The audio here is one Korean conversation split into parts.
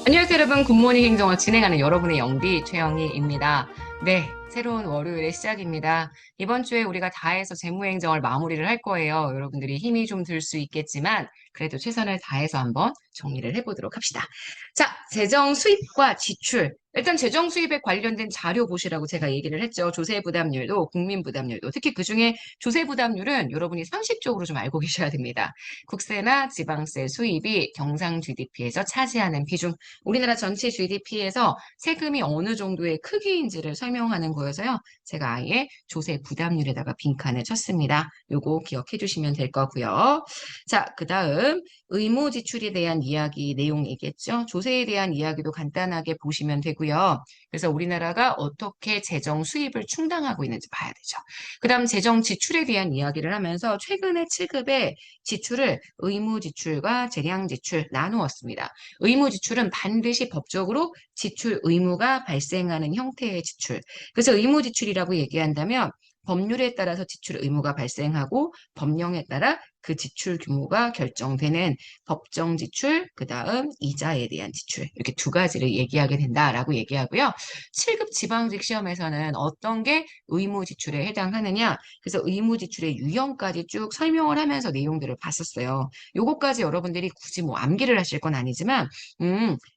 안녕하세요, 여러분. 굿모닝 행정을 진행하는 여러분의 영디 최영희입니다. 네, 새로운 월요일의 시작입니다. 이번 주에 우리가 다해서 재무행정을 마무리를 할 거예요. 여러분들이 힘이 좀 들 수 있겠지만 그래도 최선을 다해서 한번 정리를 해보도록 합시다. 자, 재정 수입과 지출. 일단 재정 수입에 관련된 자료 보시라고 제가 얘기를 했죠. 조세 부담률도 국민 부담률도 특히 그중에 조세 부담률은 여러분이 상식적으로 좀 알고 계셔야 됩니다. 국세나 지방세 수입이 경상 GDP에서 차지하는 비중, 우리나라 전체 GDP에서 세금이 어느 정도의 크기인지를 설명하는 거여서요. 제가 아예 조세 부담률에다가 빈칸을 쳤습니다. 요거 기억해 주시면 될 거고요. 자, 그다음 의무 지출에 대한 이야기 내용 얘기했죠. 조세에 대한 이야기도 간단하게 보시면 되고요. 그래서 우리나라가 어떻게 재정 수입을 충당하고 있는지 봐야 되죠. 그다음 재정 지출에 대한 이야기를 하면서 최근에 7급에 지출을 의무 지출과 재량 지출 나누었습니다. 의무 지출은 반드시 법적으로 지출 의무가 발생하는 형태의 지출. 그래서 의무 지출이라고 얘기한다면 법률에 따라서 지출 의무가 발생하고 법령에 따라 그 지출 규모가 결정되는 법정 지출, 그 다음 이자에 대한 지출. 이렇게 두 가지를 얘기하게 된다라고 얘기하고요. 7급 지방직 시험에서는 어떤 게 의무 지출에 해당하느냐. 그래서 의무 지출의 유형까지 쭉 설명을 하면서 내용들을 봤었어요. 요거까지 여러분들이 굳이 뭐 암기를 하실 건 아니지만,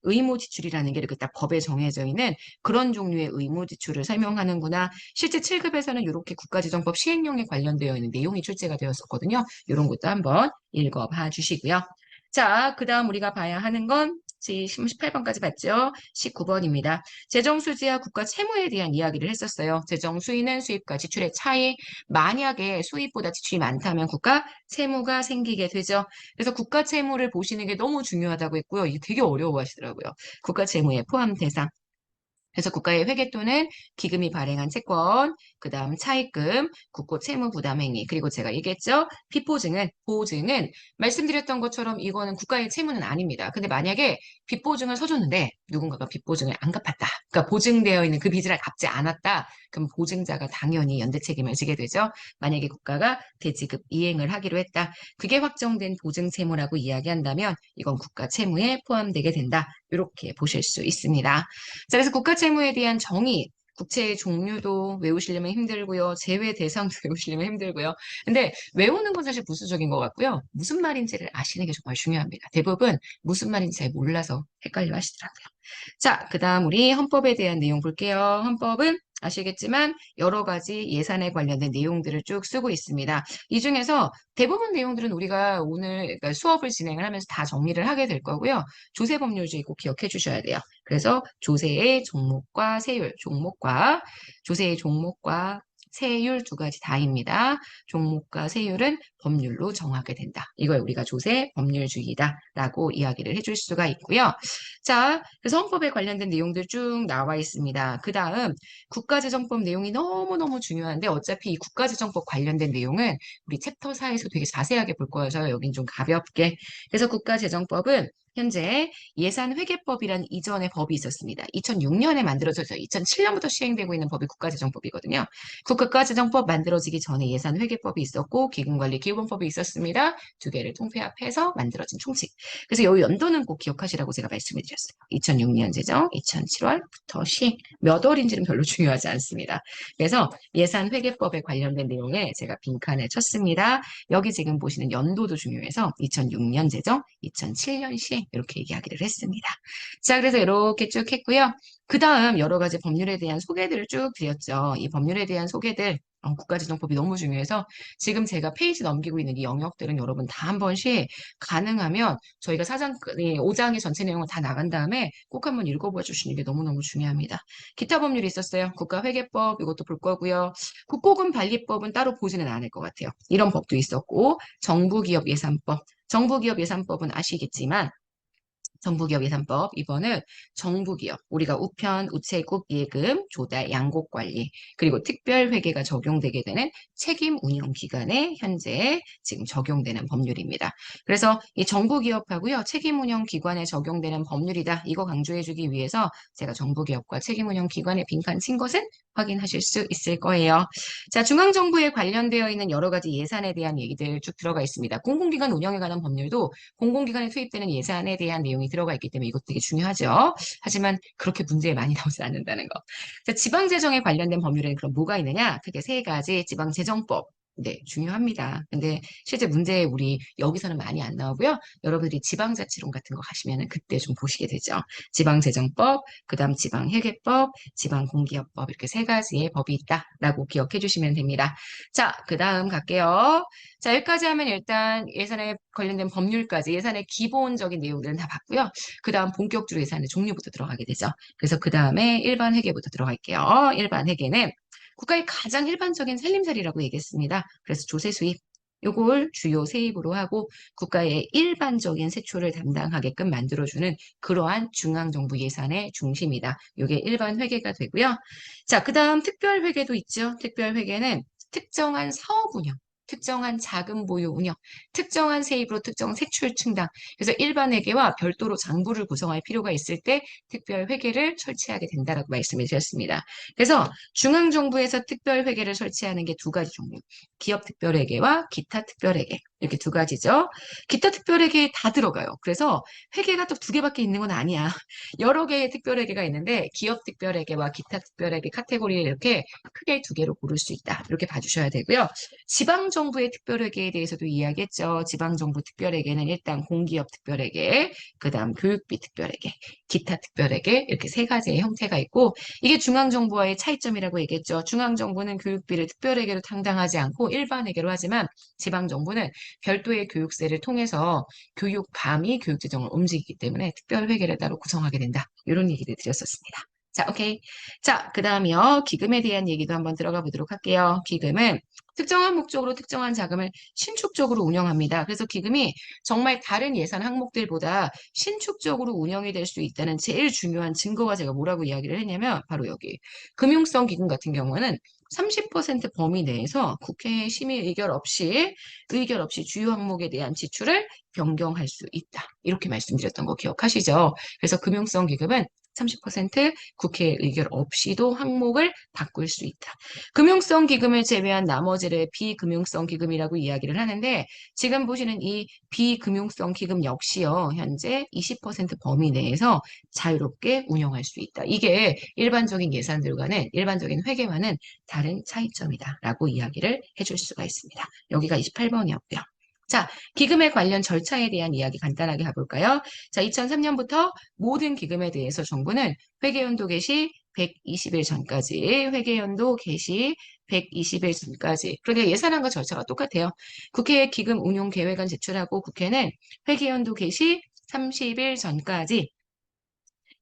의무 지출이라는 게 이렇게 딱 법에 정해져 있는 그런 종류의 의무 지출을 설명하는구나. 실제 7급에서는 이렇게 국가지정법 시행령에 관련되어 있는 내용이 출제가 되었었거든요. 이런 것도 한번 읽어봐 주시고요. 자, 그 다음 우리가 봐야 하는 건 18번까지 봤죠? 19번입니다. 재정수지와 국가 채무에 대한 이야기를 했었어요. 재정수위는 수입과 지출의 차이, 만약에 수입보다 지출이 많다면 국가 채무가 생기게 되죠. 그래서 국가 채무를 보시는 게 너무 중요하다고 했고요. 이게 되게 어려워하시더라고요. 국가 채무의 포함 대상. 그래서 국가의 회계 또는 기금이 발행한 채권, 그 다음 차입금, 국고 채무 부담 행위, 그리고 제가 얘기했죠. 비보증은, 보증은 말씀드렸던 것처럼 이거는 국가의 채무는 아닙니다. 근데 만약에 빚보증을 서줬는데 누군가가 빚보증을 안 갚았다. 그러니까 보증되어 있는 그 빚을 갚지 않았다. 그럼 보증자가 당연히 연대 책임을 지게 되죠. 만약에 국가가 대지급 이행을 하기로 했다. 그게 확정된 보증 채무라고 이야기한다면 이건 국가 채무에 포함되게 된다. 이렇게 보실 수 있습니다. 자, 그래서 국가 채무에 대한 정의, 국채의 종류도 외우시려면 힘들고요. 제외 대상도 외우시려면 힘들고요. 근데 외우는 건 사실 부수적인 것 같고요. 무슨 말인지를 아시는 게 정말 중요합니다. 대부분 무슨 말인지 잘 몰라서 헷갈려 하시더라고요. 자, 그다음 우리 헌법에 대한 내용 볼게요. 헌법은 아시겠지만 여러 가지 예산에 관련된 내용들을 쭉 쓰고 있습니다. 이 중에서 대부분 내용들은 우리가 오늘 그러니까 수업을 진행을 하면서 다 정리를 하게 될 거고요. 조세법률주의 꼭 기억해 주셔야 돼요. 그래서 조세의 종목과 세율, 조세의 종목과 세율 두 가지 다입니다. 종목과 세율은 법률로 정하게 된다. 이걸 우리가 조세 법률주의다라고 이야기를 해줄 수가 있고요. 자, 그래서 헌법에 관련된 내용들 쭉 나와 있습니다. 그 다음 국가재정법 내용이 너무너무 중요한데 어차피 이 국가재정법 관련된 내용은 우리 챕터 4에서 되게 자세하게 볼 거여서 여긴 좀 가볍게. 그래서 국가재정법은 현재 예산회계법이라는 이전의 법이 있었습니다. 2006년에 만들어져서 2007년부터 시행되고 있는 법이 국가재정법이거든요. 국가재정법 만들어지기 전에 예산회계법이 있었고 기금관리기본법이 있었습니다. 두 개를 통폐합해서 만들어진 총칙. 그래서 이 연도는 꼭 기억하시라고 제가 말씀을 드렸어요. 2006년 제정, 2007월부터 시행. 몇 월인지는 별로 중요하지 않습니다. 그래서 예산회계법에 관련된 내용에 제가 빈칸을 쳤습니다. 여기 지금 보시는 연도도 중요해서 2006년 제정, 2007년 시행 이렇게 이야기를 했습니다. 자, 그래서 이렇게 쭉 했고요. 그 다음 여러 가지 법률에 대한 소개들을 쭉 드렸죠. 이 법률에 대한 소개들 국가지정법이 너무 중요해서 지금 제가 페이지 넘기고 있는 이 영역들은 여러분 다 한 번씩 가능하면 저희가 5장의 전체 내용을 다 나간 다음에 꼭 한번 읽어봐 주시는 게 너무너무 중요합니다. 기타 법률이 있었어요. 국가회계법 이것도 볼 거고요. 국고금관리법은 따로 보지는 않을 것 같아요. 이런 법도 있었고 정부기업예산법, 정부기업예산법은 아시겠지만 정부기업예산법 이번은 정부기업 우리가 우편, 우체국 예금, 조달, 양곡 관리 그리고 특별회계가 적용되게 되는 책임 운영 기관에 현재 지금 적용되는 법률입니다. 그래서 이 정부기업하고요 책임 운영 기관에 적용되는 법률이다. 이거 강조해주기 위해서 제가 정부기업과 책임 운영 기관에 빈칸 친 것은 확인하실 수 있을 거예요. 자, 중앙정부에 관련되어 있는 여러 가지 예산에 대한 얘기들 쭉 들어가 있습니다. 공공기관 운영에 관한 법률도 공공기관에 투입되는 예산에 대한 내용이 내용이 들어가 있기 때문에 이것도 되게 중요하죠. 하지만 그렇게 문제에 많이 나오지 않는다는 거. 자, 지방재정에 관련된 법률에는 그럼 뭐가 있느냐? 크게 세 가지 지방재정법. 네, 중요합니다. 근데 실제 문제 우리 여기서는 많이 안 나오고요. 여러분들이 지방자치론 같은 거 가시면은 그때 좀 보시게 되죠. 지방재정법, 그다음 지방회계법, 지방공기업법 이렇게 세 가지의 법이 있다라고 기억해 주시면 됩니다. 자, 그다음 갈게요. 자, 여기까지 하면 일단 예산에 관련된 법률까지 예산의 기본적인 내용들은 다 봤고요. 그다음 본격적으로 예산의 종류부터 들어가게 되죠. 그래서 그다음에 일반 회계부터 들어갈게요. 일반 회계는 국가의 가장 일반적인 살림살이라고 얘기했습니다. 그래서 조세 수입, 요걸 주요 세입으로 하고 국가의 일반적인 세초를 담당하게끔 만들어주는 그러한 중앙정부 예산의 중심이다. 이게 일반 회계가 되고요. 자, 그다음 특별회계도 있죠. 특별회계는 특정한 사업 운영, 특정한 자금 보유 운영, 특정한 세입으로 특정 세출 충당. 그래서 일반 회계와 별도로 장부를 구성할 필요가 있을 때 특별회계를 설치하게 된다라고 말씀을 드렸습니다. 그래서 중앙정부에서 특별회계를 설치하는 게 두 가지 종류. 기업특별회계와 기타특별회계. 이렇게 두 가지죠. 기타특별회계에 다 들어가요. 그래서 회계가 또 두 개밖에 있는 건 아니야. 여러 개의 특별회계가 있는데 기업특별회계와 기타특별회계 카테고리를 이렇게 크게 두 개로 고를 수 있다. 이렇게 봐주셔야 되고요. 지방정부의 특별회계에 대해서도 이야기했죠. 지방정부 특별회계는 일단 공기업 특별회계, 그 다음 교육비 특별회계, 기타 특별회계 이렇게 세 가지의 형태가 있고 이게 중앙정부와의 차이점이라고 얘기했죠. 중앙정부는 교육비를 특별회계로摊당하지 않고 일반회계로 하지만 지방정부는 별도의 교육세를 통해서 교육감이 교육재정을 움직이기 때문에 특별회계를 따로 구성하게 된다. 이런 얘기를 드렸었습니다. 자, 오케이. 자, 그 다음이요. 기금에 대한 얘기도 한번 들어가 보도록 할게요. 기금은 특정한 목적으로 특정한 자금을 신축적으로 운영합니다. 그래서 기금이 정말 다른 예산 항목들보다 신축적으로 운영이 될 수 있다는 제일 중요한 증거가 제가 뭐라고 이야기를 했냐면 바로 여기 금융성 기금 같은 경우는 30% 범위 내에서 국회 심의 의결 없이 주요 항목에 대한 지출을 변경할 수 있다. 이렇게 말씀드렸던 거 기억하시죠? 그래서 금융성 기금은 30% 국회 의결 없이도 항목을 바꿀 수 있다. 금융성 기금을 제외한 나머지를 비금융성 기금이라고 이야기를 하는데 지금 보시는 이 비금융성 기금 역시요. 현재 20% 범위 내에서 자유롭게 운영할 수 있다. 이게 일반적인 예산들과는 일반적인 회계와는 다른 차이점이다라고 이야기를 해줄 수가 있습니다. 여기가 28번이었고요. 자, 기금에 관련 절차에 대한 이야기 간단하게 해볼까요? 자, 2003년부터 모든 기금에 대해서 정부는 회계연도 개시 120일 전까지, 회계연도 개시 120일 전까지. 그런데 예산안과 절차가 똑같아요. 국회에 기금 운용 계획안 제출하고 국회는 회계연도 개시 30일 전까지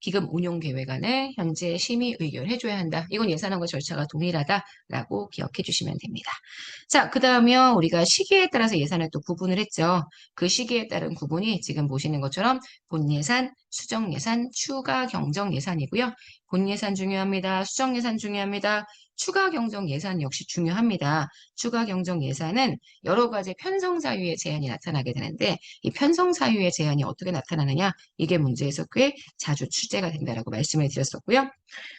기금 운용 계획안을 현재 심의 의결해줘야 한다. 이건 예산안과 절차가 동일하다라고 기억해 주시면 됩니다. 자, 그 다음에 우리가 시기에 따라서 예산을 또 구분을 했죠. 그 시기에 따른 구분이 지금 보시는 것처럼 본예산, 수정예산, 추가 경정 예산이고요. 본예산 중요합니다. 수정예산 중요합니다. 추가 경정 예산 역시 중요합니다. 추가 경정 예산은 여러 가지 편성 사유의 제한이 나타나게 되는데 이 편성 사유의 제한이 어떻게 나타나느냐 이게 문제에서 꽤 자주 출제가 된다라고 말씀을 드렸었고요.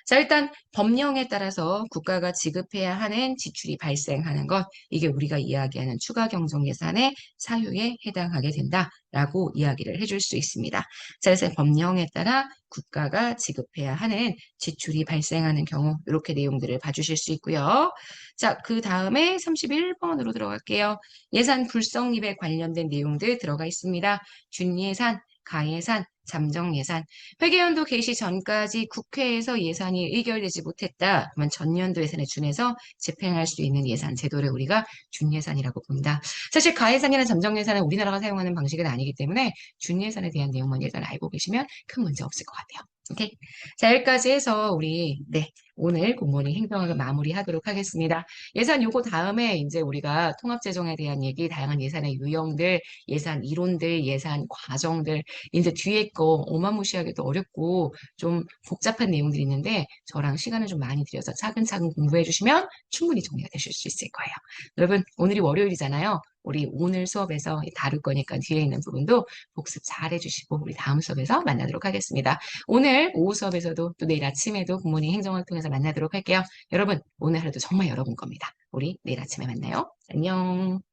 자, 일단 법령에 따라서 국가가 지급해야 하는 지출이 발생하는 것 이게 우리가 이야기하는 추가 경정 예산의 사유에 해당하게 된다라고 이야기를 해줄 수 있습니다. 자, 그래서 법령에 따라 국가가 지급해야 하는 지출이 발생하는 경우 이렇게 내용들을 봐주실 수 있고요. 자, 그 다음에 31번으로 들어갈게요. 예산 불성립에 관련된 내용들 들어가 있습니다. 준예산, 가예산, 잠정예산, 회계연도 개시 전까지 국회에서 예산이 의결되지 못했다. 그러면 전년도 예산에 준해서 집행할 수 있는 예산 제도를 우리가 준예산이라고 본다. 사실 가예산이나 잠정예산은 우리나라가 사용하는 방식은 아니기 때문에 준예산에 대한 내용만 일단 알고 계시면 큰 문제 없을 것 같아요. 오케이. 자, 여기까지 해서 우리 오늘 굿모닝 행정학을 마무리하도록 하겠습니다. 예산 요거 다음에 이제 우리가 통합재정에 대한 얘기, 다양한 예산의 유형들, 예산 이론들, 예산 과정들, 이제 뒤에 거 어마무시하게도 어렵고 좀 복잡한 내용들이 있는데 저랑 시간을 좀 많이 들여서 차근차근 공부해 주시면 충분히 정리가 되실 수 있을 거예요. 여러분, 오늘이 월요일이잖아요. 우리 오늘 수업에서 다룰 거니까 뒤에 있는 부분도 복습 잘 해주시고 우리 다음 수업에서 만나도록 하겠습니다. 오늘 오후 수업에서도 또 내일 아침에도 굿모닝 행정을 통해서 만나도록 할게요. 여러분, 오늘 하루도 정말 여러분 겁니다. 우리 내일 아침에 만나요. 안녕.